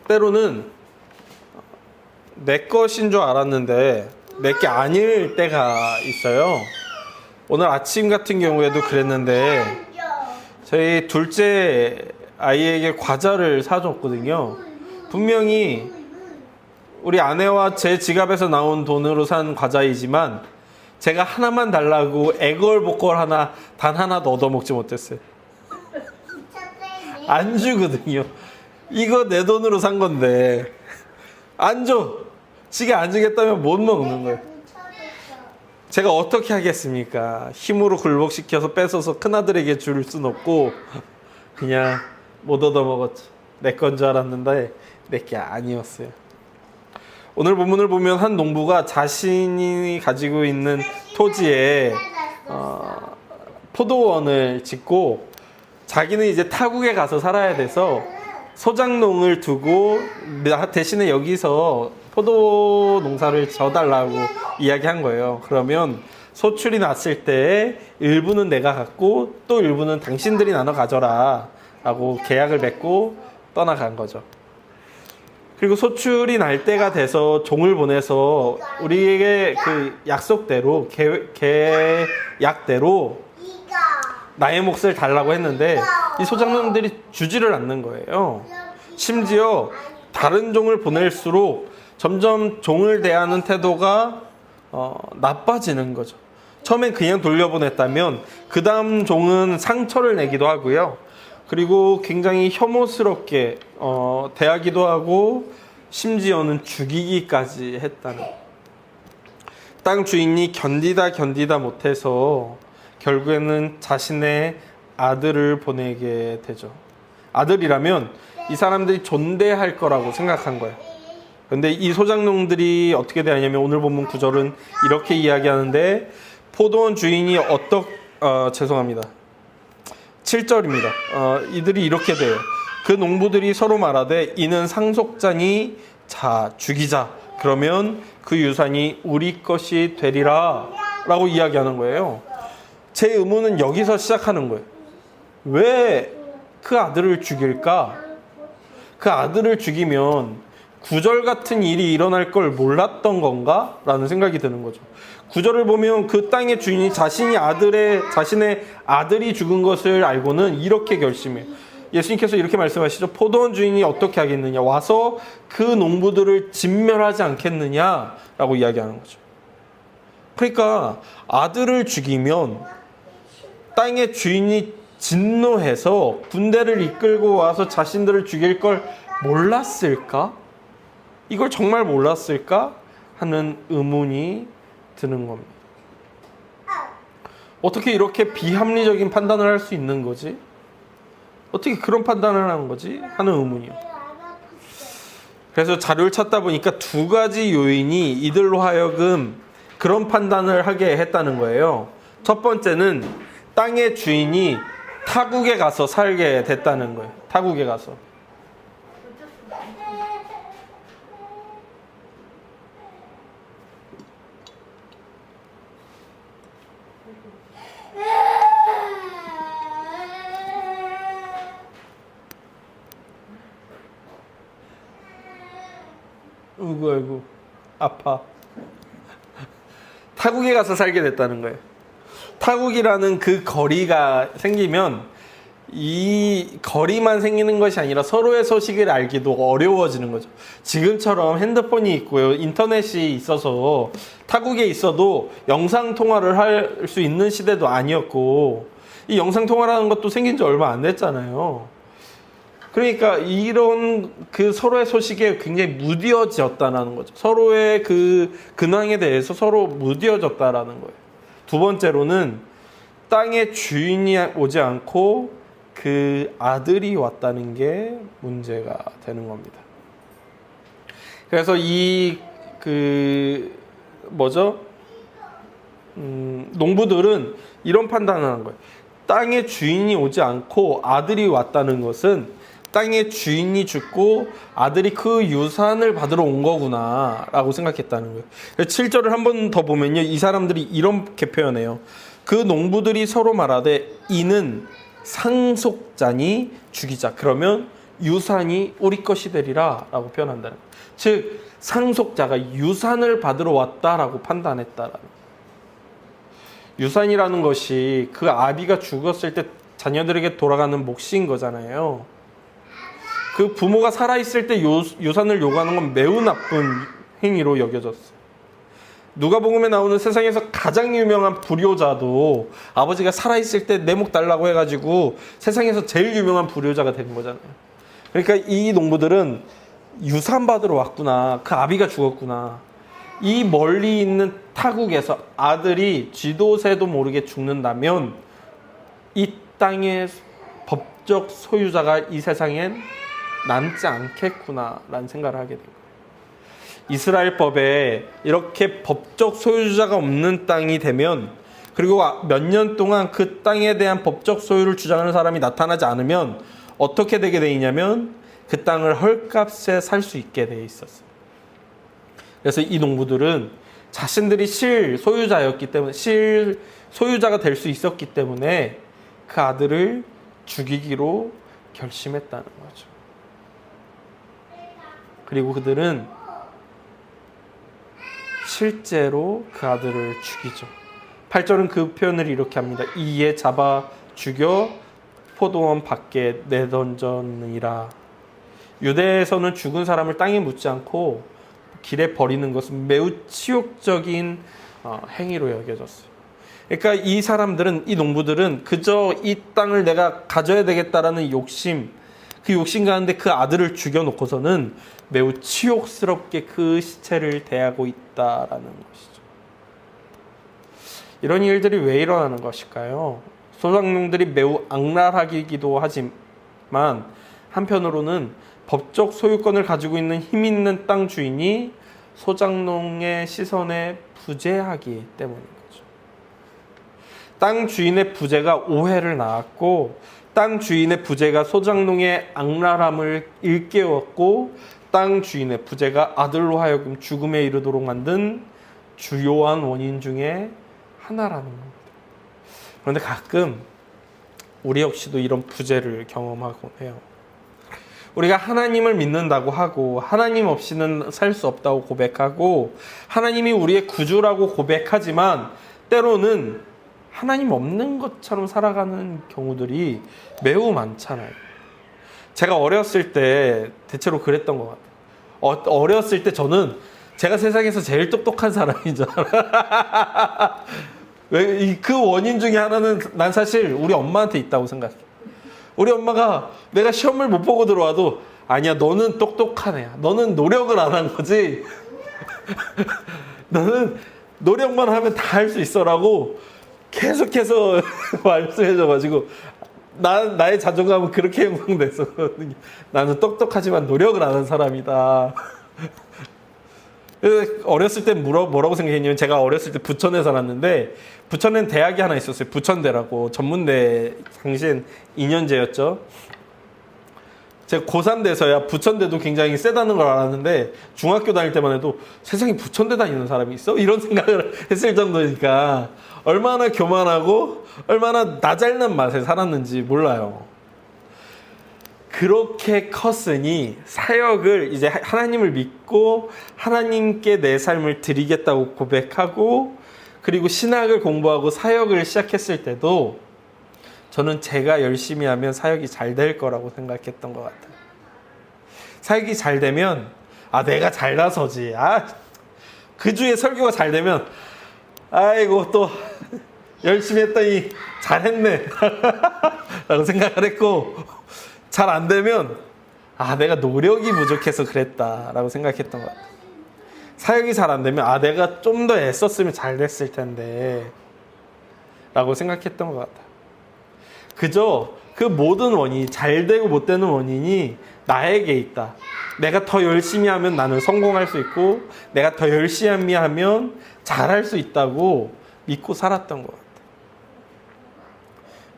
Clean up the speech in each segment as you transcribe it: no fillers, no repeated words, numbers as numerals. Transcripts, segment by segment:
때로는 내 것인 줄 알았는데 내 게 아닐 때가 있어요. 오늘 아침 같은 경우에도 그랬는데 저희 둘째 아이에게 과자를 사줬거든요. 분명히 우리 아내와 제 지갑에서 나온 돈으로 산 과자이지만 제가 하나만 달라고 애걸복걸 하나 단 하나도 얻어먹지 못했어요. 안 주거든요. 이거 내 돈으로 산 건데 안 줘. 지가 안 주겠다면 못 먹는 거예요. 제가 어떻게 하겠습니까? 힘으로 굴복시켜서 뺏어서 큰아들에게 줄 순 없고 그냥 못 얻어먹었죠. 내 건 줄 알았는데 내 게 아니었어요. 오늘 본문을 보면 한 농부가 자신이 가지고 있는 토지에 포도원을 짓고 자기는 이제 타국에 가서 살아야 돼서 소작농을 두고 대신에 여기서 포도 농사를 져달라고 이야기한 거예요. 그러면 소출이 났을 때 일부는 내가 갖고 또 일부는 당신들이 나눠 가져라 라고 계약을 맺고 떠나간 거죠. 그리고 소출이 날 때가 돼서 종을 보내서 우리에게 그 약속대로 계약대로 나의 몫을 달라고 했는데 이 소작농들이 주지를 않는 거예요. 심지어 다른 종을 보낼수록 점점 종을 대하는 태도가 나빠지는 거죠. 처음엔 그냥 돌려보냈다면 그 다음 종은 상처를 내기도 하고요. 그리고 굉장히 혐오스럽게 대하기도 하고 심지어는 죽이기까지 했다는. 땅 주인이 견디다 못해서 결국에는 자신의 아들을 보내게 되죠. 아들이라면 이 사람들이 존대할 거라고 생각한 거예요. 근데 이 소작농들이 어떻게 대하냐면 오늘 본문 9절은 이렇게 이야기하는데 포도원 주인이 죄송합니다. 7절입니다. 이들이 이렇게 돼요. 그 농부들이 서로 말하되 이는 상속자니 자 죽이자. 그러면 그 유산이 우리 것이 되리라 라고 이야기하는 거예요. 제 의문은 여기서 시작하는 거예요. 왜 그 아들을 죽일까? 그 아들을 죽이면 구절 같은 일이 일어날 걸 몰랐던 건가? 라는 생각이 드는 거죠. 구절을 보면 그 땅의 주인이 자신의 아들이 죽은 것을 알고는 이렇게 결심해요. 예수님께서 이렇게 말씀하시죠. 포도원 주인이 어떻게 하겠느냐? 와서 그 농부들을 진멸하지 않겠느냐? 라고 이야기하는 거죠. 그러니까 아들을 죽이면 땅의 주인이 진노해서 군대를 이끌고 와서 자신들을 죽일 걸 몰랐을까? 이걸 정말 몰랐을까? 하는 의문이 드는 겁니다. 어떻게 이렇게 비합리적인 판단을 할 수 있는 거지? 어떻게 그런 판단을 하는 거지? 하는 의문이요. 그래서 자료를 찾다 보니까 두 가지 요인이 이들로 하여금 그런 판단을 하게 했다는 거예요. 첫 번째는 땅의 주인이 타국에 가서 살게 됐다는 거예요. 타국에 가서. 아이고 아파. 타국에 가서 살게 됐다는 거예요. 타국이라는 그 거리가 생기면 이 거리만 생기는 것이 아니라 서로의 소식을 알기도 어려워지는 거죠. 지금처럼 핸드폰이 있고요, 인터넷이 있어서 타국에 있어도 영상통화를 할 수 있는 시대도 아니었고 이 영상통화라는 것도 생긴 지 얼마 안 됐잖아요. 그러니까 이런 그 서로의 소식에 굉장히 무뎌졌다는 거죠. 서로의 그 근황에 대해서 서로 무뎌졌다라는 거예요. 두 번째로는 땅의 주인이 오지 않고 그 아들이 왔다는 게 문제가 되는 겁니다. 그래서 농부들은 이런 판단을 하는 거예요. 땅의 주인이 오지 않고 아들이 왔다는 것은 땅의 주인이 죽고 아들이 그 유산을 받으러 온 거구나 라고 생각했다는 거예요. 7절을 한 번 더 보면요, 이 사람들이 이렇게 표현해요. 그 농부들이 서로 말하되 이는 상속자니 죽이자. 그러면 유산이 우리 것이 되리라 라고 표현한다는 거예요. 즉 상속자가 유산을 받으러 왔다라고 판단했다라는 거예요. 유산이라는 것이 그 아비가 죽었을 때 자녀들에게 돌아가는 몫인 거잖아요. 그 부모가 살아있을 때 유산을 요구하는 건 매우 나쁜 행위로 여겨졌어요. 누가복음에 나오는 세상에서 가장 유명한 불효자도 아버지가 살아있을 때 내 목 달라고 해가지고 세상에서 제일 유명한 불효자가 된 거잖아요. 그러니까 이 농부들은 유산 받으러 왔구나. 그 아비가 죽었구나. 이 멀리 있는 타국에서 아들이 쥐도 새도 모르게 죽는다면 이 땅의 법적 소유자가 이 세상엔 남지 않겠구나 라는 생각을 하게 된 거예요. 이스라엘 법에 이렇게 법적 소유자가 없는 땅이 되면, 그리고 몇 년 동안 그 땅에 대한 법적 소유를 주장하는 사람이 나타나지 않으면 어떻게 되게 돼 있냐면 그 땅을 헐값에 살 수 있게 돼 있었어요. 그래서 이 농부들은 자신들이 실 소유자였기 때문에, 실 소유자가 될 수 있었기 때문에 그 아들을 죽이기로 결심했다는 거죠. 그리고 그들은 실제로 그 아들을 죽이죠. 8절은 그 표현을 이렇게 합니다. 이에 잡아 죽여 포도원 밖에 내던졌느니라. 유대에서는 죽은 사람을 땅에 묻지 않고 길에 버리는 것은 매우 치욕적인 행위로 여겨졌어요. 그러니까 이 사람들은, 이 농부들은 그저 이 땅을 내가 가져야 되겠다라는 욕심, 그 욕심 가운데 그 아들을 죽여놓고서는 매우 치욕스럽게 그 시체를 대하고 있다라는 것이죠. 이런 일들이 왜 일어나는 것일까요? 소작농들이 매우 악랄하기도 하지만 한편으로는 법적 소유권을 가지고 있는 힘 있는 땅 주인이 소작농의 시선에 부재하기 때문인 거죠. 땅 주인의 부재가 오해를 낳았고, 땅 주인의 부재가 소작농의 악랄함을 일깨웠고, 땅 주인의 부재가 아들로 하여금 죽음에 이르도록 만든 주요한 원인 중에 하나라는 겁니다. 그런데 가끔 우리 역시도 이런 부재를 경험하곤 해요. 우리가 하나님을 믿는다고 하고 하나님 없이는 살 수 없다고 고백하고 하나님이 우리의 구주라고 고백하지만 때로는 하나님 없는 것처럼 살아가는 경우들이 매우 많잖아요. 제가 어렸을 때 대체로 그랬던 것 같아요. 어렸을 때 저는 제가 세상에서 제일 똑똑한 사람인 줄 알아요. 그 원인 중에 하나는 난 사실 우리 엄마한테 있다고 생각해. 우리 엄마가 내가 시험을 못 보고 들어와도 아니야, 너는 똑똑한 애야. 너는 노력을 안 한 거지. 너는 노력만 하면 다 할 수 있어라고 계속해서 말씀해줘가지고 나의 자존감은 그렇게 형성됐었거든요. 나는 똑똑하지만 노력을 안 한 사람이다. 어렸을 때 뭐라고 생각했냐면, 제가 어렸을 때 부천에 살았는데 부천엔 대학이 하나 있었어요. 부천대라고. 전문대, 당시엔 2년제였죠. 제가 고3 돼서야 부천대도 굉장히 세다는 걸 알았는데 중학교 다닐 때만 해도 세상에 부천대 다니는 사람이 있어? 이런 생각을 했을 정도니까 얼마나 교만하고 얼마나 나 잘난 맛에 살았는지 몰라요. 그렇게 컸으니 사역을 이제 하나님을 믿고 하나님께 내 삶을 드리겠다고 고백하고, 그리고 신학을 공부하고 사역을 시작했을 때도 저는 제가 열심히 하면 사역이 잘 될 거라고 생각했던 것 같아요. 사역이 잘 되면 내가 잘나서지. 그 주에 설교가 잘 되면 아이고 또 열심히 했더니 잘했네 라고 생각을 했고, 잘 안 되면 내가 노력이 부족해서 그랬다라고 생각했던 것 같아요. 사역이 잘 안 되면 내가 좀 더 애썼으면 잘 됐을 텐데 라고 생각했던 것 같아요. 그저 그 모든 원인이, 잘 되고 못 되는 원인이 나에게 있다. 내가 더 열심히 하면 나는 성공할 수 있고 내가 더 열심히 하면 잘할 수 있다고 믿고 살았던 것 같아요.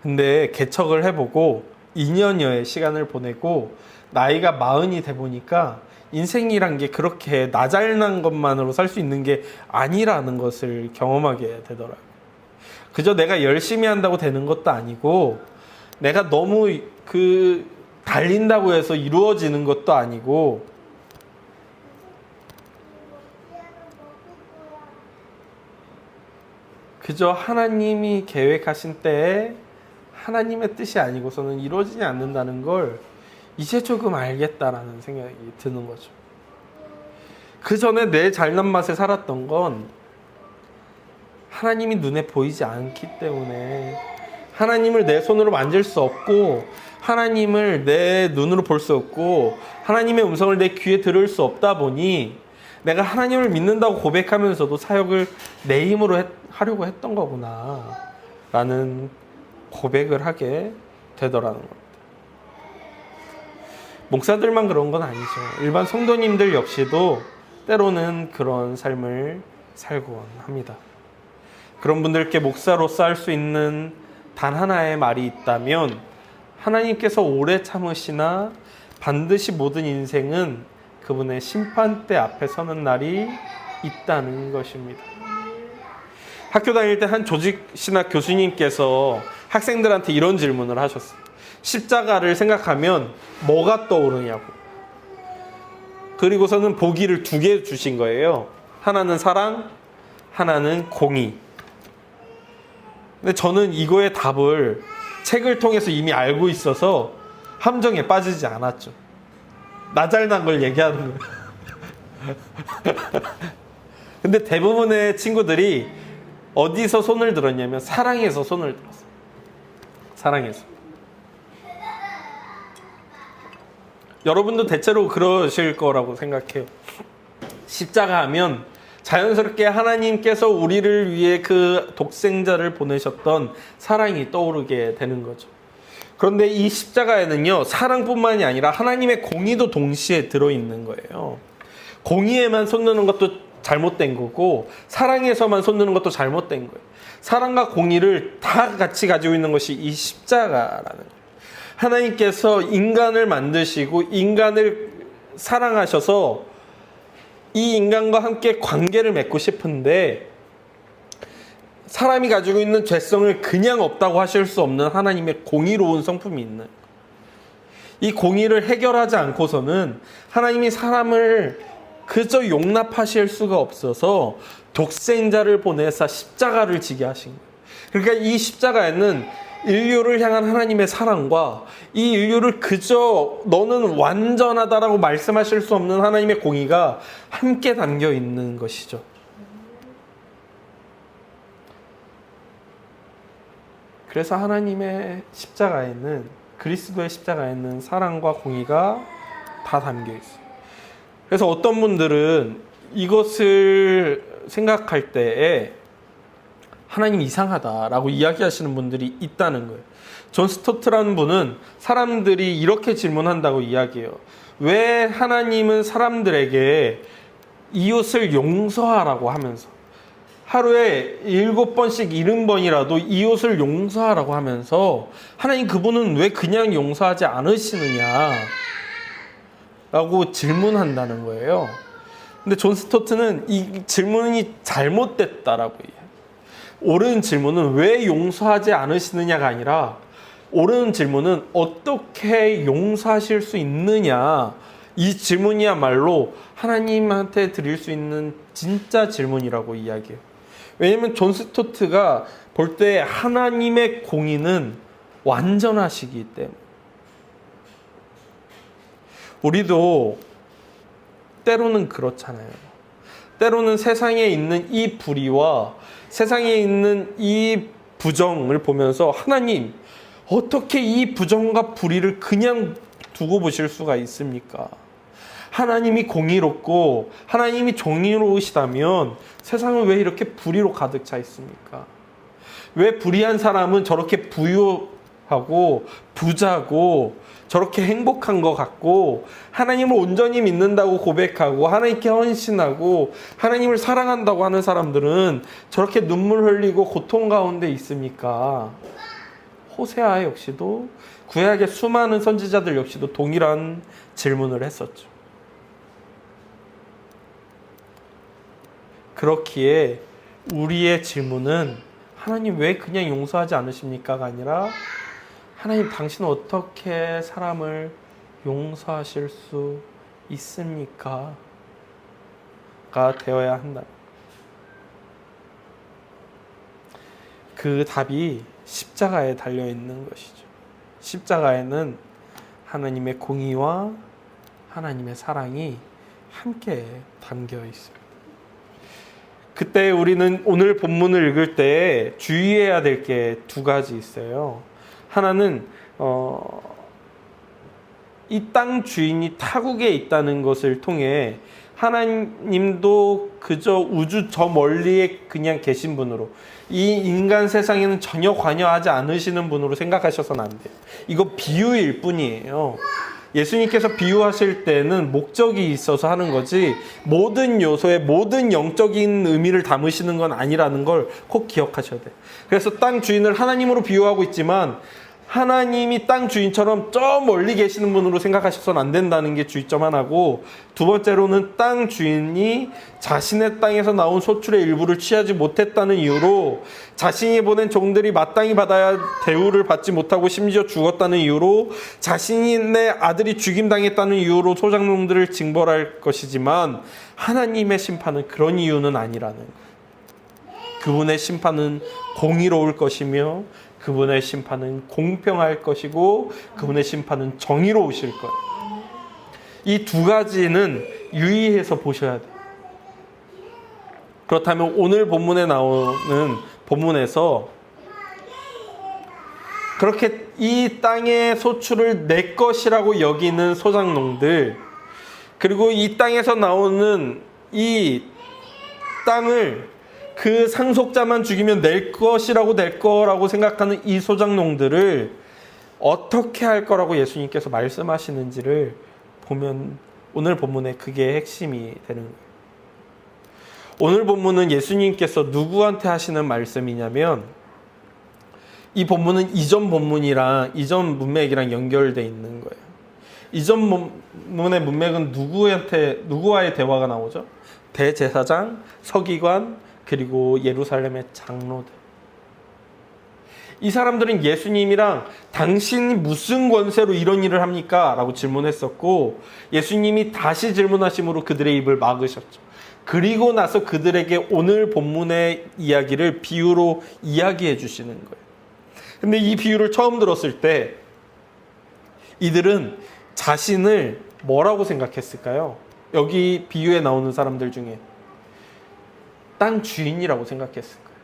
근데 개척을 해보고 2년여의 시간을 보내고 나이가 40이 돼 보니까 인생이란 게 그렇게 나 잘난 것만으로 살 수 있는 게 아니라는 것을 경험하게 되더라고요. 그저 내가 열심히 한다고 되는 것도 아니고, 내가 너무 달린다고 해서 이루어지는 것도 아니고 그저 하나님이 계획하신 때에 하나님의 뜻이 아니고서는 이루어지지 않는다는 걸 이제 조금 알겠다라는 생각이 드는 거죠. 그 전에 내 잘난 맛에 살았던 건 하나님이 눈에 보이지 않기 때문에 하나님을 내 손으로 만질 수 없고 하나님을 내 눈으로 볼 수 없고 하나님의 음성을 내 귀에 들을 수 없다 보니 내가 하나님을 믿는다고 고백하면서도 사역을 내 힘으로 하려고 했던 거구나 라는 고백을 하게 되더라는 겁니다. 목사들만 그런 건 아니죠. 일반 성도님들 역시도 때로는 그런 삶을 살곤 합니다. 그런 분들께 목사로서 할 수 있는 단 하나의 말이 있다면 하나님께서 오래 참으시나 반드시 모든 인생은 그분의 심판대 앞에 서는 날이 있다는 것입니다. 학교 다닐 때 한 조직신학 교수님께서 학생들한테 이런 질문을 하셨어요. 십자가를 생각하면 뭐가 떠오르냐고. 그리고서는 보기를 2개 주신 거예요. 하나는 사랑, 하나는 공의. 근데 저는 이거의 답을 책을 통해서 이미 알고 있어서 함정에 빠지지 않았죠. 나 잘난 걸 얘기하는 거예요. 근데 대부분의 친구들이 어디서 손을 들었냐면 사랑에서 손을 들었어요. 사랑에서. 여러분도 대체로 그러실 거라고 생각해요. 십자가 하면 자연스럽게 하나님께서 우리를 위해 그 독생자를 보내셨던 사랑이 떠오르게 되는 거죠. 그런데 이 십자가에는요, 사랑뿐만이 아니라 하나님의 공의도 동시에 들어있는 거예요. 공의에만 손드는 것도 잘못된 거고 사랑에서만 손드는 것도 잘못된 거예요. 사랑과 공의를 다 같이 가지고 있는 것이 이 십자가라는 거예요. 하나님께서 인간을 만드시고 인간을 사랑하셔서 이 인간과 함께 관계를 맺고 싶은데 사람이 가지고 있는 죄성을 그냥 없다고 하실 수 없는 하나님의 공의로운 성품이 있는, 이 공의를 해결하지 않고서는 하나님이 사람을 그저 용납하실 수가 없어서 독생자를 보내사 십자가를 지게 하신 거예요. 그러니까 이 십자가에는 인류를 향한 하나님의 사랑과 이 인류를 그저 너는 완전하다라고 말씀하실 수 없는 하나님의 공의가 함께 담겨 있는 것이죠. 그래서 하나님의 십자가에는, 그리스도의 십자가에는 사랑과 공의가 다 담겨 있어요. 그래서 어떤 분들은 이것을 생각할 때에 하나님 이상하다라고 이야기하시는 분들이 있다는 거예요. 존 스토트라는 분은 사람들이 이렇게 질문한다고 이야기해요. 왜 하나님은 사람들에게 이웃을 용서하라고 하면서 하루에 7번씩 70번이라도 이웃을 용서하라고 하면서 하나님 그분은 왜 그냥 용서하지 않으시느냐 라고 질문한다는 거예요. 근데 존 스토트는 이 질문이 잘못됐다라고 해요. 옳은 질문은 왜 용서하지 않으시느냐가 아니라 옳은 질문은 어떻게 용서하실 수 있느냐, 이 질문이야말로 하나님한테 드릴 수 있는 진짜 질문이라고 이야기해요. 왜냐하면 존 스토트가 볼 때 하나님의 공의는 완전하시기 때문에. 우리도 때로는 그렇잖아요. 때로는 세상에 있는 이 불의와 세상에 있는 이 부정을 보면서 하나님, 어떻게 이 부정과 불의를 그냥 두고 보실 수가 있습니까? 하나님이 공의롭고 하나님이 정의로우시다면 세상은 왜 이렇게 불의로 가득 차 있습니까? 왜 불의한 사람은 저렇게 부유하고 부자고 저렇게 행복한 것 같고 하나님을 온전히 믿는다고 고백하고 하나님께 헌신하고 하나님을 사랑한다고 하는 사람들은 저렇게 눈물 흘리고 고통 가운데 있습니까? 호세아 역시도, 구약의 수많은 선지자들 역시도 동일한 질문을 했었죠. 그렇기에 우리의 질문은 하나님 왜 그냥 용서하지 않으십니까가 아니라 하나님, 당신은 어떻게 사람을 용서하실 수 있습니까? 가 되어야 한다. 그 답이 십자가에 달려 있는 것이죠. 십자가에는 하나님의 공의와 하나님의 사랑이 함께 담겨 있어요. 그때 우리는 오늘 본문을 읽을 때 주의해야 될 게 두 가지 있어요. 하나는 이 땅 주인이 타국에 있다는 것을 통해 하나님도 그저 우주 저 멀리에 그냥 계신 분으로, 이 인간 세상에는 전혀 관여하지 않으시는 분으로 생각하셔서는 안 돼요. 이거 비유일 뿐이에요. 예수님께서 비유하실 때는 목적이 있어서 하는 거지 모든 요소에 모든 영적인 의미를 담으시는 건 아니라는 걸 꼭 기억하셔야 돼요. 그래서 땅 주인을 하나님으로 비유하고 있지만 하나님이 땅 주인처럼 저 멀리 계시는 분으로 생각하셔서는 안 된다는 게 주의점 하나고, 두 번째로는 땅 주인이 자신의 땅에서 나온 소출의 일부를 취하지 못했다는 이유로, 자신이 보낸 종들이 마땅히 받아야 대우를 받지 못하고 심지어 죽었다는 이유로, 자신의 아들이 죽임당했다는 이유로 소작농들을 징벌할 것이지만 하나님의 심판은 그런 이유는 아니라는 거예요. 그분의 심판은 공의로울 것이며 그분의 심판은 공평할 것이고 그분의 심판은 정의로우실 거예요. 이 두 가지는 유의해서 보셔야 돼요. 그렇다면 오늘 본문에 나오는 본문에서 그렇게 이 땅의 소출을 내 것이라고 여기는 소작농들, 그리고 이 땅에서 나오는 이 땅을 그 상속자만 죽이면 낼 것이라고 낼 거라고 생각하는 이 소작농들을 어떻게 할 거라고 예수님께서 말씀하시는지를 보면 오늘 본문에 그게 핵심이 되는 거예요. 오늘 본문은 예수님께서 누구한테 하시는 말씀이냐면, 이 본문은 이전 본문이랑 이전 문맥이랑 연결되어 있는 거예요. 이전 본문의 문맥은 누구와의 대화가 나오죠? 대제사장, 서기관, 그리고 예루살렘의 장로들. 이 사람들은 예수님이랑 당신이 무슨 권세로 이런 일을 합니까? 라고 질문했었고, 예수님이 다시 질문하심으로 그들의 입을 막으셨죠. 그리고 나서 그들에게 오늘 본문의 이야기를 비유로 이야기해 주시는 거예요. 근데 이 비유를 처음 들었을 때 이들은 자신을 뭐라고 생각했을까요? 여기 비유에 나오는 사람들 중에 땅 주인이라고 생각했을 거예요.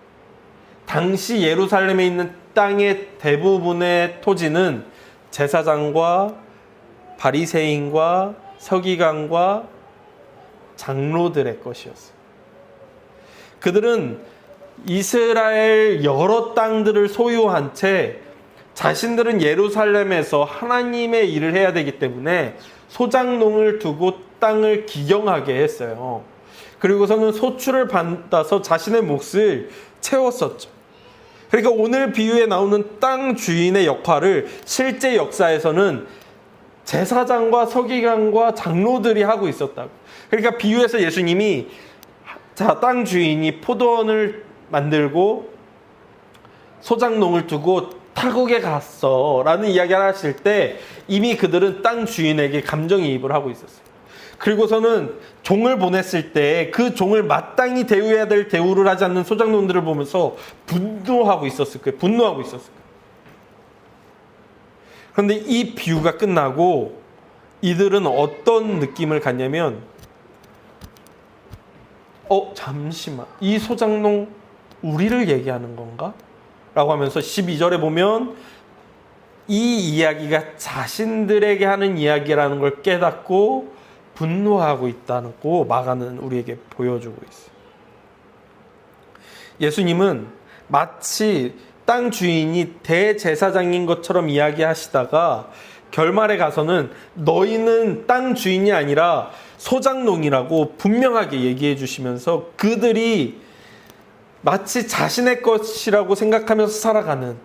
당시 예루살렘에 있는 땅의 대부분의 토지는 제사장과 바리새인과 서기관과 장로들의 것이었어요. 그들은 이스라엘 여러 땅들을 소유한 채 자신들은 예루살렘에서 하나님의 일을 해야 되기 때문에 소작농을 두고 땅을 기경하게 했어요. 그리고서는 소출을 받아서 자신의 몫을 채웠었죠. 그러니까 오늘 비유에 나오는 땅 주인의 역할을 실제 역사에서는 제사장과 서기관과 장로들이 하고 있었다고. 그러니까 비유에서 예수님이 땅 주인이 포도원을 만들고 소작농을 두고 타국에 갔어 라는 이야기를 하실 때 이미 그들은 땅 주인에게 감정이입을 하고 있었어요. 그리고서는 종을 보냈을 때 그 종을 마땅히 대우해야 될 대우를 하지 않는 소작농들을 보면서 분노하고 있었을 거예요. 그런데 이 비유가 끝나고 이들은 어떤 느낌을 갖냐면, 잠시만, 이 소작농 우리를 얘기하는 건가? 라고 하면서 12절에 보면 이 이야기가 자신들에게 하는 이야기라는 걸 깨닫고 분노하고 있다고 마가는 우리에게 보여주고 있어요. 예수님은 마치 땅 주인이 대제사장인 것처럼 이야기하시다가 결말에 가서는 너희는 땅 주인이 아니라 소작농이라고 분명하게 얘기해 주시면서 그들이 마치 자신의 것이라고 생각하면서 살아가는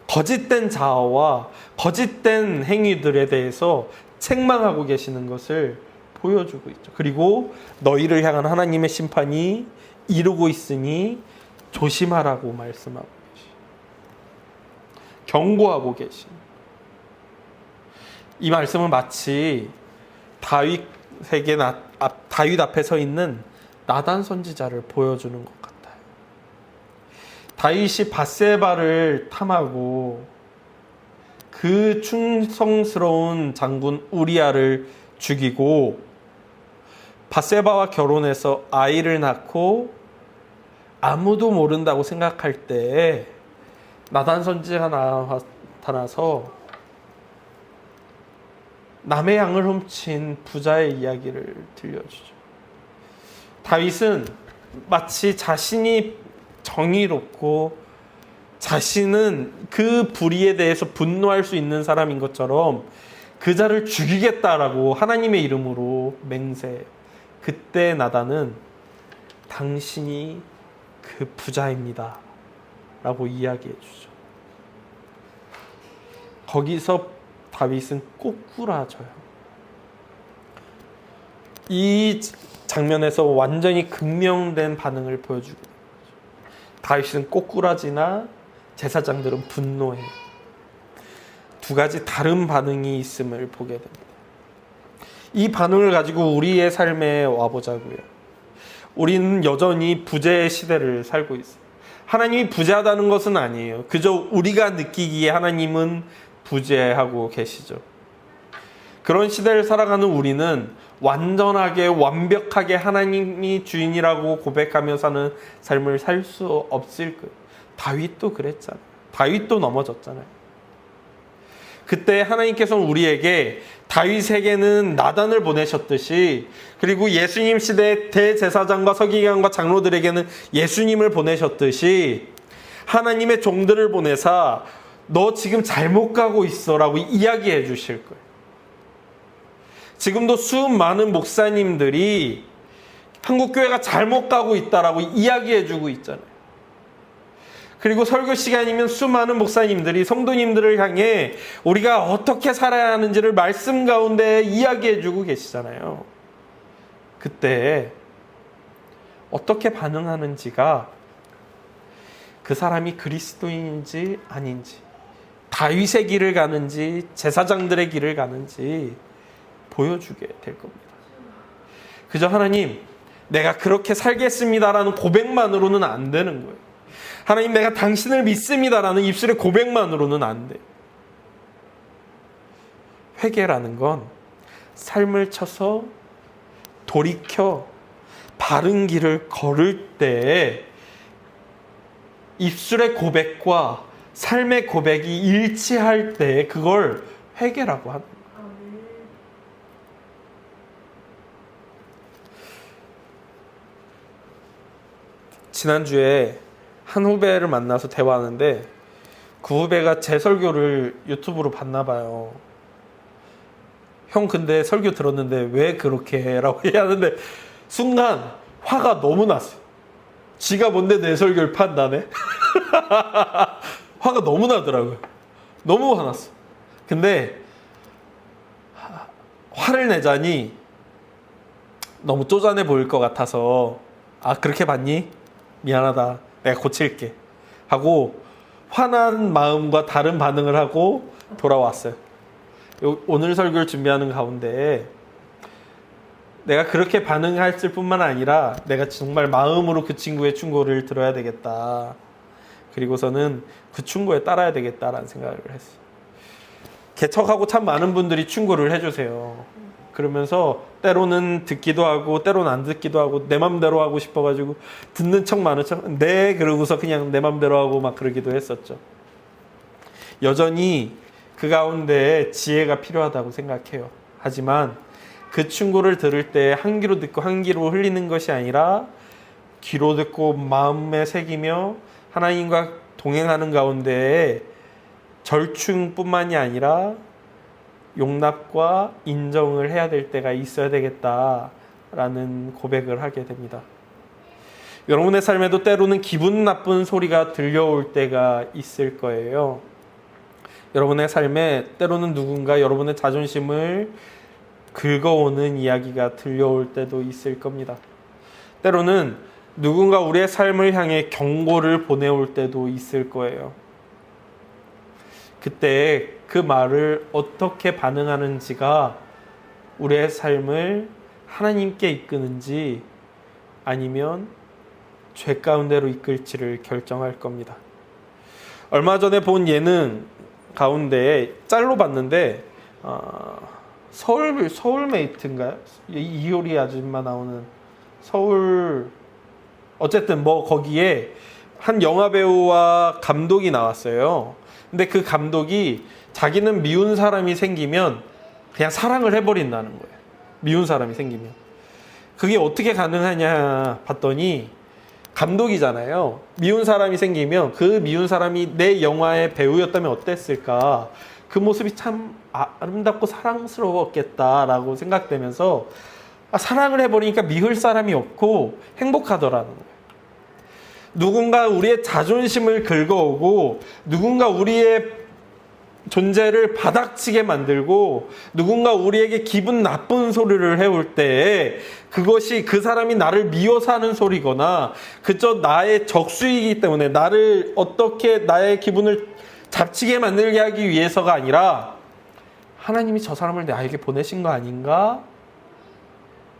거짓된 자아와 거짓된 행위들에 대해서 책망하고 계시는 것을 보여주고 있죠. 그리고 너희를 향한 하나님의 심판이 이루고 있으니 조심하라고 말씀하고 계시죠. 경고하고 계신, 이 말씀은 마치 다윗 앞에 서 있는 나단 선지자를 보여주는 것 같아요. 다윗이 밧세바를 탐하고 그 충성스러운 장군 우리아를 죽이고 밧세바와 결혼해서 아이를 낳고 아무도 모른다고 생각할 때 나단 선지자가 나타나서 남의 양을 훔친 부자의 이야기를 들려주죠. 다윗은 마치 자신이 정의롭고 자신은 그 불의에 대해서 분노할 수 있는 사람인 것처럼 그 자를 죽이겠다라고 하나님의 이름으로 맹세해요. 그때 나단은 당신이 그 부자입니다 라고 이야기해 주죠. 거기서 다윗은 꼬꾸라져요. 이 장면에서 완전히 극명된 반응을 보여주고 있는 거죠. 다윗은 꼬꾸라지나 제사장들은 분노해요. 두 가지 다른 반응이 있음을 보게 됩니다. 이 반응을 가지고 우리의 삶에 와보자고요. 우리는 여전히 부재의 시대를 살고 있어요. 하나님이 부재하다는 것은 아니에요. 그저 우리가 느끼기에 하나님은 부재하고 계시죠. 그런 시대를 살아가는 우리는 완전하게 완벽하게 하나님이 주인이라고 고백하며 사는 삶을 살 수 없을 거예요. 다윗도 그랬잖아요. 다윗도 넘어졌잖아요. 그때 하나님께서는 우리에게 다윗에게는 나단을 보내셨듯이, 그리고 예수님 시대 대제사장과 서기관과 장로들에게는 예수님을 보내셨듯이 하나님의 종들을 보내사 너 지금 잘못 가고 있어 라고 이야기해 주실 거예요. 지금도 수많은 목사님들이 한국교회가 잘못 가고 있다라고 이야기해 주고 있잖아요. 그리고 설교 시간이면 수많은 목사님들이 성도님들을 향해 우리가 어떻게 살아야 하는지를 말씀 가운데 이야기해 주고 계시잖아요. 그때 어떻게 반응하는지가 그 사람이 그리스도인인지 아닌지, 다윗의 길을 가는지 제사장들의 길을 가는지 보여주게 될 겁니다. 그저 하나님, 내가 그렇게 살겠습니다라는 고백만으로는 안 되는 거예요. 하나님, 내가 당신을 믿습니다라는 입술의 고백만으로는 안 돼요. 회개라는 건 삶을 쳐서 돌이켜 바른 길을 걸을 때 입술의 고백과 삶의 고백이 일치할 때 그걸 회개라고 합니다. 지난주에 한 후배를 만나서 대화하는데 그 후배가 제 설교를 유튜브로 봤나 봐요. 형 근데 설교 들었는데 왜 그렇게 해? 라고 얘기하는데 순간 화가 너무 났어요. 지가 뭔데 내 설교를 판다네? 화가 너무 나더라고요. 너무 화났어. 근데 화를 내자니 너무 쪼잔해 보일 것 같아서 아 그렇게 봤니? 미안하다. 내가 고칠게. 하고 화난 마음과 다른 반응을 하고 돌아왔어요. 오늘 설교를 준비하는 가운데 내가 그렇게 반응했을 뿐만 아니라 내가 정말 마음으로 그 친구의 충고를 들어야 되겠다. 그리고서는 그 충고에 따라야 되겠다라는 생각을 했어요. 개척하고 참 많은 분들이 충고를 해주세요. 그러면서 때로는 듣기도 하고 때로는 안 듣기도 하고 내 맘대로 하고 싶어가지고 듣는 척 마는 척 네 그러고서 그냥 내 맘대로 하고 막 그러기도 했었죠. 여전히 그 가운데 지혜가 필요하다고 생각해요. 하지만 그 충고를 들을 때 한 귀로 듣고 한 귀로 흘리는 것이 아니라 귀로 듣고 마음에 새기며 하나님과 동행하는 가운데 절충뿐만이 아니라 용납과 인정을 해야 될 때가 있어야 되겠다라는 고백을 하게 됩니다. 여러분의 삶에도 때로는 기분 나쁜 소리가 들려올 때가 있을 거예요. 여러분의 삶에 때로는 누군가 여러분의 자존심을 긁어오는 이야기가 들려올 때도 있을 겁니다. 때로는 누군가 우리의 삶을 향해 경고를 보내올 때도 있을 거예요. 그때 그 말을 어떻게 반응하는지가 우리의 삶을 하나님께 이끄는지 아니면 죄 가운데로 이끌지를 결정할 겁니다. 얼마 전에 본 예능 가운데 짤로 봤는데 서울메이트인가요? 이효리 아줌마 나오는 서울, 어쨌든 뭐 거기에 한 영화 배우와 감독이 나왔어요. 근데 그 감독이 자기는 미운 사람이 생기면 그냥 사랑을 해버린다는 거예요. 미운 사람이 생기면. 그게 어떻게 가능하냐 봤더니, 감독이잖아요. 미운 사람이 생기면 그 미운 사람이 내 영화의 배우였다면 어땠을까? 그 모습이 참 아름답고 사랑스러웠겠다라고 생각되면서 사랑을 해버리니까 미울 사람이 없고 행복하더라는 거예요. 누군가 우리의 자존심을 긁어오고 누군가 우리의 존재를 바닥치게 만들고 누군가 우리에게 기분 나쁜 소리를 해올 때 그것이 그 사람이 나를 미워서 하는 소리거나 그저 나의 적수이기 때문에 나를 어떻게 나의 기분을 잡치게 만들게 하기 위해서가 아니라 하나님이 저 사람을 나에게 보내신 거 아닌가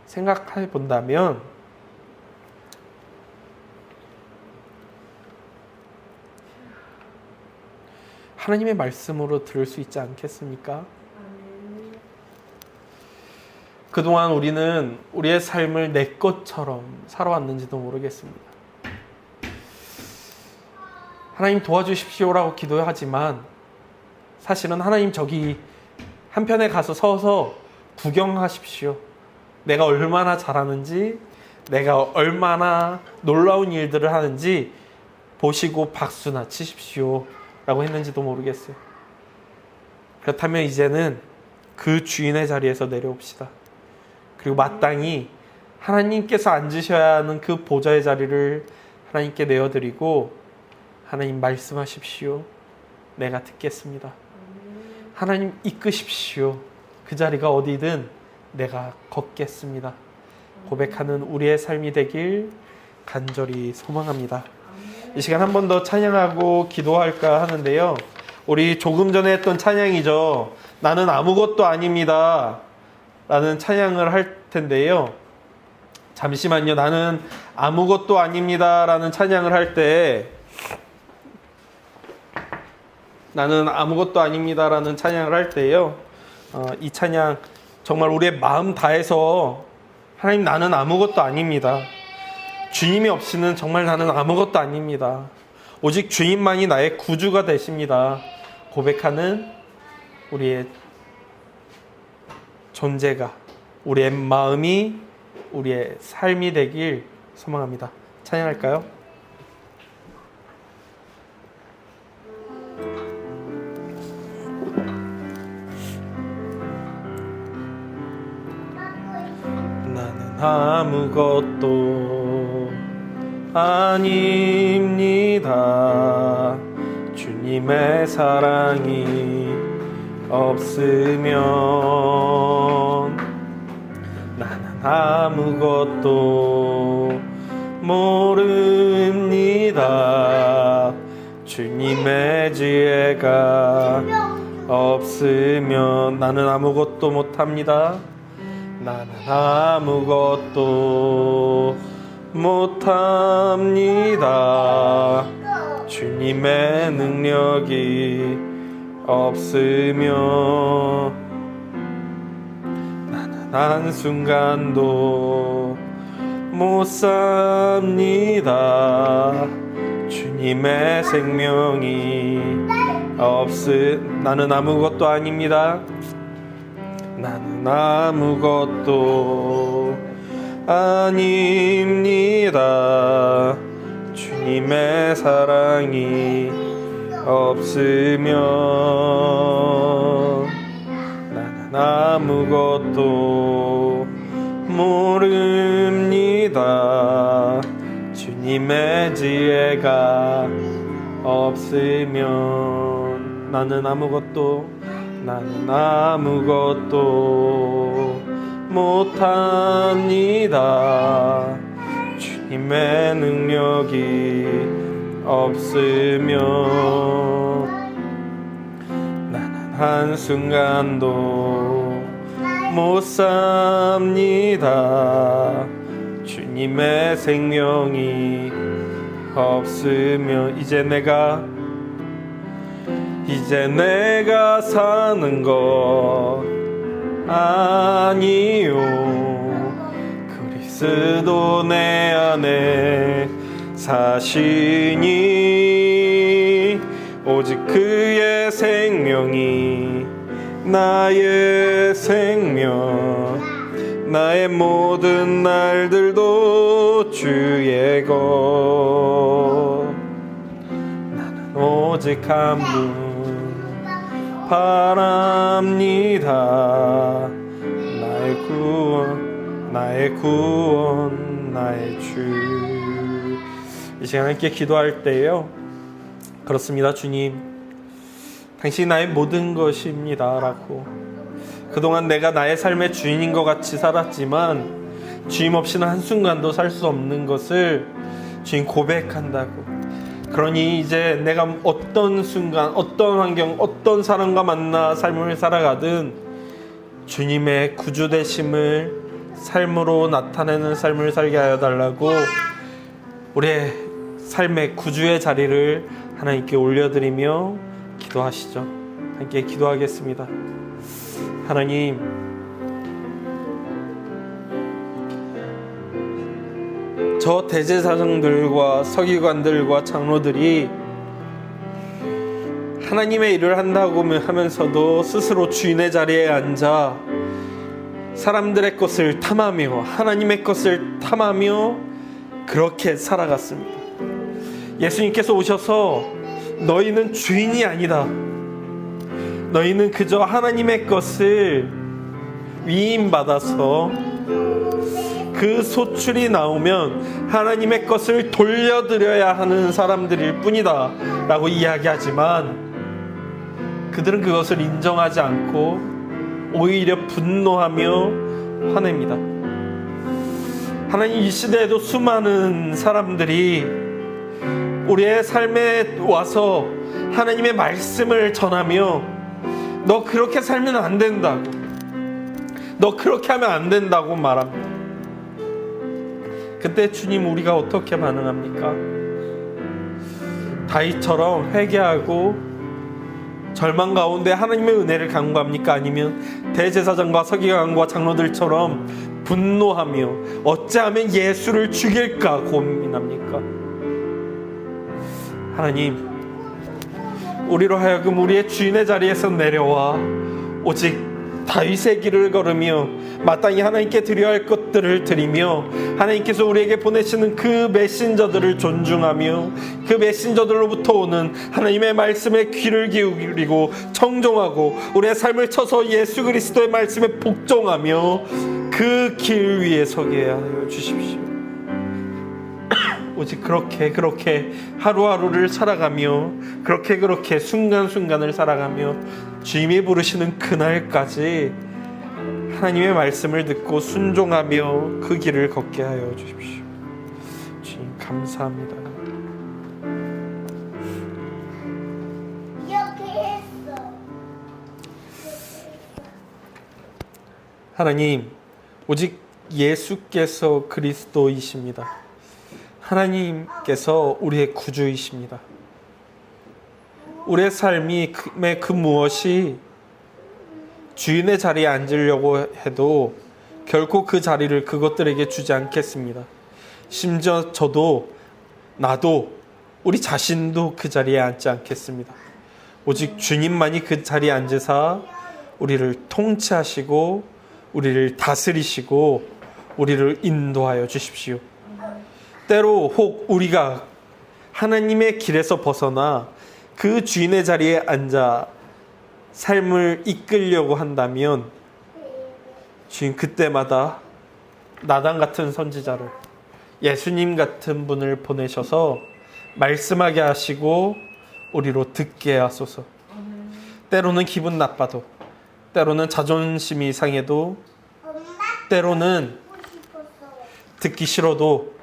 생각해 본다면 하나님의 말씀으로 들을 수 있지 않겠습니까? 그동안 우리는 우리의 삶을 내 것처럼 살아왔는지도 모르겠습니다. 하나님 도와주십시오라고 기도하지만 사실은 하나님 저기 한편에 가서 서서 구경하십시오. 내가 얼마나 잘하는지, 내가 얼마나 놀라운 일들을 하는지 보시고 박수나 치십시오 라고 했는지도 모르겠어요. 그렇다면 이제는 그 주인의 자리에서 내려옵시다. 그리고 마땅히 하나님께서 앉으셔야 하는 그 보좌의 자리를 하나님께 내어드리고 하나님 말씀하십시오. 내가 듣겠습니다. 하나님 이끄십시오. 그 자리가 어디든 내가 걷겠습니다. 고백하는 우리의 삶이 되길 간절히 소망합니다. 이 시간 한 번 더 찬양하고 기도할까 하는데요. 우리 조금 전에 했던 찬양이죠. 나는 아무것도 아닙니다 라는 찬양을 할 텐데요. 잠시만요. 나는 아무것도 아닙니다 라는 찬양을 할 때 나는 아무것도 아닙니다 라는 찬양을 할 때요. 이 찬양 정말 우리의 마음 다해서 하나님 나는 아무것도 아닙니다. 주님이 없이는 정말 나는 아무것도 아닙니다. 오직 주님만이 나의 구주가 되십니다. 고백하는 우리의 존재가, 우리의 마음이, 우리의 삶이 되길 소망합니다. 찬양할까요? 나는 아무것도 아닙니다. 주님의 사랑이 없으면 나는 아무것도 모릅니다. 주님의 지혜가 없으면 나는 아무것도 못합니다. 나는 아무것도 못합니다. 주님의 능력이 없으면 나는 한순간도 못 삽니다. 주님의 생명이 나는 아무것도 아닙니다. 나는 아무것도 아닙니다. 주님의 사랑이 없으면 나는 아무것도 모릅니다. 주님의 지혜가 없으면 나는 아무것도 못합니다. 주님의 능력이 없으면 한순간도 못 삽니다. 주님의 생명이 없으면 이제 내가 사는 것 아니요. 그리스도 내 안에 사시니 오직 그의 생명이 나의 생명, 나의 모든 날들도 주의 것. 나는 오직 한 분 바랍니다. 나의 구원, 나의 주. 이 시간 함께 기도할 때요, 그렇습니다. 주님, 당신이 나의 모든 것입니다 라고. 그동안 내가 나의 삶의 주인인 것 같이 살았지만 주님 없이는 한순간도 살 수 없는 것을 주님 고백한다고. 그러니 이제 내가 어떤 순간, 어떤 환경, 어떤 사람과 만나 삶을 살아가든 주님의 구주되심을 삶으로 나타내는 삶을 살게 하여 달라고 우리의 삶의 구주의 자리를 하나님께 올려드리며 기도하시죠. 함께 기도하겠습니다. 하나님, 저 대제사장들과 서기관들과 장로들이 하나님의 일을 한다고 하면서도 스스로 주인의 자리에 앉아 사람들의 것을 탐하며 하나님의 것을 탐하며 그렇게 살아갔습니다. 예수님께서 오셔서 너희는 주인이 아니다, 너희는 그저 하나님의 것을 위임받아서 그 소출이 나오면 하나님의 것을 돌려드려야 하는 사람들일 뿐이다 라고 이야기하지만 그들은 그것을 인정하지 않고 오히려 분노하며 화냅니다. 하나님, 이 시대에도 수많은 사람들이 우리의 삶에 와서 하나님의 말씀을 전하며 너 그렇게 살면 안 된다고, 너 그렇게 하면 안 된다고 말합니다. 그때 주님, 우리가 어떻게 반응합니까? 다윗처럼 회개하고 절망 가운데 하나님의 은혜를 간구합니까? 아니면 대제사장과 서기관과 장로들처럼 분노하며 어찌하면 예수를 죽일까 고민합니까? 하나님, 우리로 하여금 우리의 주인의 자리에서 내려와 오직 다윗의 길을 걸으며 마땅히 하나님께 드려야 할 것들을 드리며 하나님께서 우리에게 보내시는 그 메신저들을 존중하며 그 메신저들로부터 오는 하나님의 말씀에 귀를 기울이고 청종하고 우리의 삶을 쳐서 예수 그리스도의 말씀에 복종하며 그 길 위에 서게 하여 주십시오. 오직 그렇게 하루하루를 살아가며 그렇게 순간순간을 살아가며 주님이 부르시는 그날까지 하나님의 말씀을 듣고 순종하며 그 길을 걷게 하여 주십시오. 주님, 감사합니다. 하나님, 오직 예수께서 그리스도이십니다. 하나님께서 우리의 구주이십니다. 우리의 삶이 그 무엇이 주인의 자리에 앉으려고 해도 결코 그 자리를 그것들에게 주지 않겠습니다. 심지어 나도 우리 자신도 그 자리에 앉지 않겠습니다. 오직 주님만이 그 자리에 앉으사 우리를 통치하시고 우리를 다스리시고 우리를 인도하여 주십시오. 때로 혹 우리가 하나님의 길에서 벗어나 그 주인의 자리에 앉아 삶을 이끌려고 한다면 주님, 그때마다 나단 같은 선지자를, 예수님 같은 분을 보내셔서 말씀하게 하시고 우리로 듣게 하소서. 때로는 기분 나빠도, 때로는 자존심이 상해도, 때로는 듣기 싫어도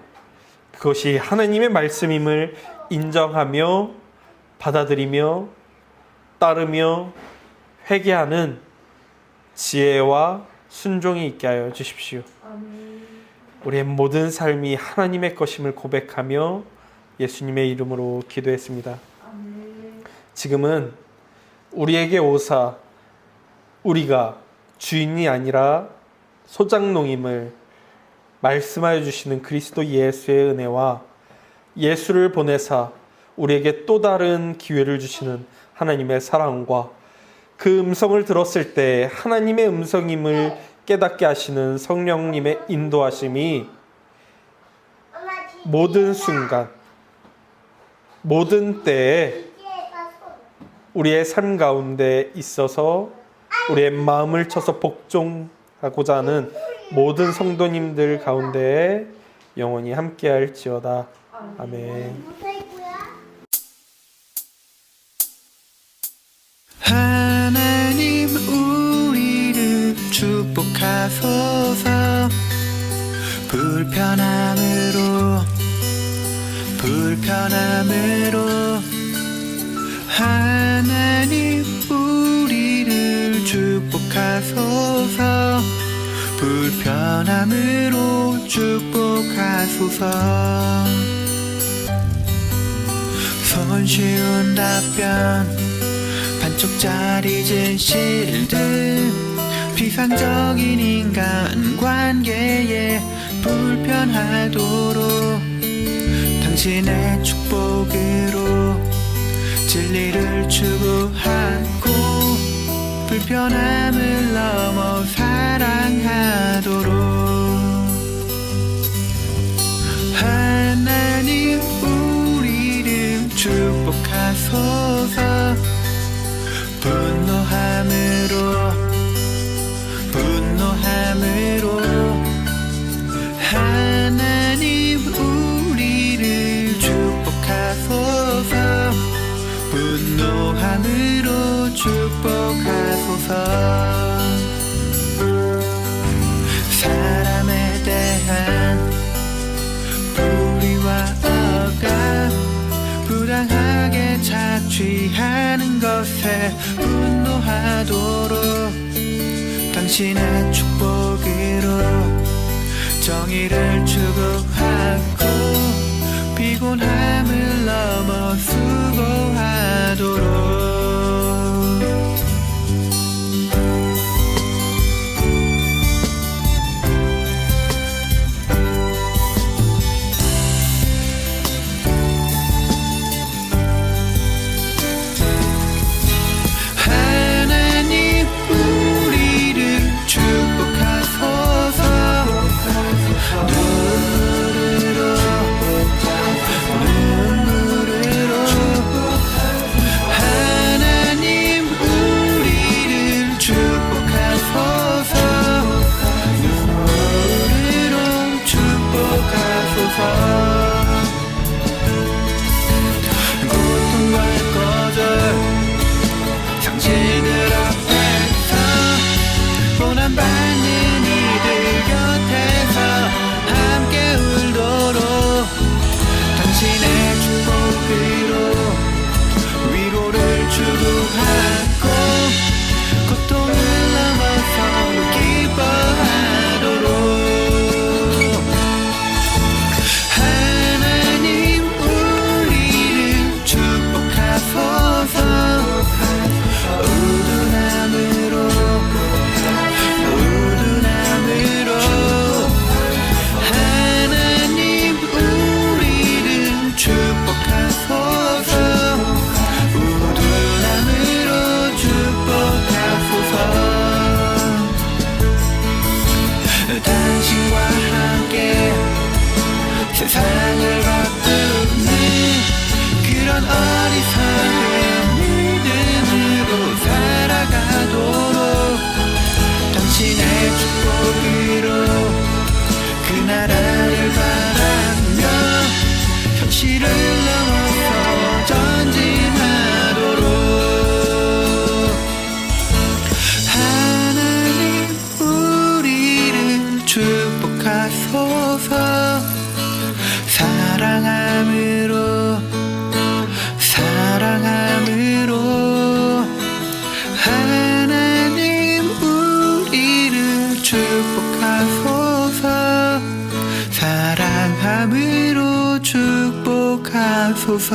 그것이 하나님의 말씀임을 인정하며 받아들이며 따르며 회개하는 지혜와 순종이 있게 하여 주십시오. 우리의 모든 삶이 하나님의 것임을 고백하며 예수님의 이름으로 기도했습니다. 지금은 우리에게 오사 우리가 주인이 아니라 소장농임을 말씀하여 주시는 그리스도 예수의 은혜와 예수를 보내사 우리에게 또 다른 기회를 주시는 하나님의 사랑과 그 음성을 들었을 때 하나님의 음성임을 깨닫게 하시는 성령님의 인도하심이 모든 순간, 모든 때에 우리의 삶 가운데 있어서 우리의 마음을 쳐서 복종하고자 하는 모든 성도님들 가운데 영원히 함께할지어다. 아멘. 하나님 우리를 축복하소서. 불편함으로 하나님 우리를 축복하소서. 불편함으로 축복하소서. 손쉬운 답변, 반쪽짜리 진실들, 비상적인 인간관계에 불편하도록 당신의 축복으로 진리를 추구하고 불편함을 넘어 사랑하도록 하나님 우리를 축복하소서. 분노함으로 하나님 우리를 축복하소서. 분노함으로 축복하소서. 사람에 대한 불의와 억압, 부당하게 착취하는 것에 분노하도록 당신의 축복으로 정의를 추구하고 피곤함을 넘어 수고하도록 사랑함으로 하나님 축복하소서 사랑함으로 축복하소서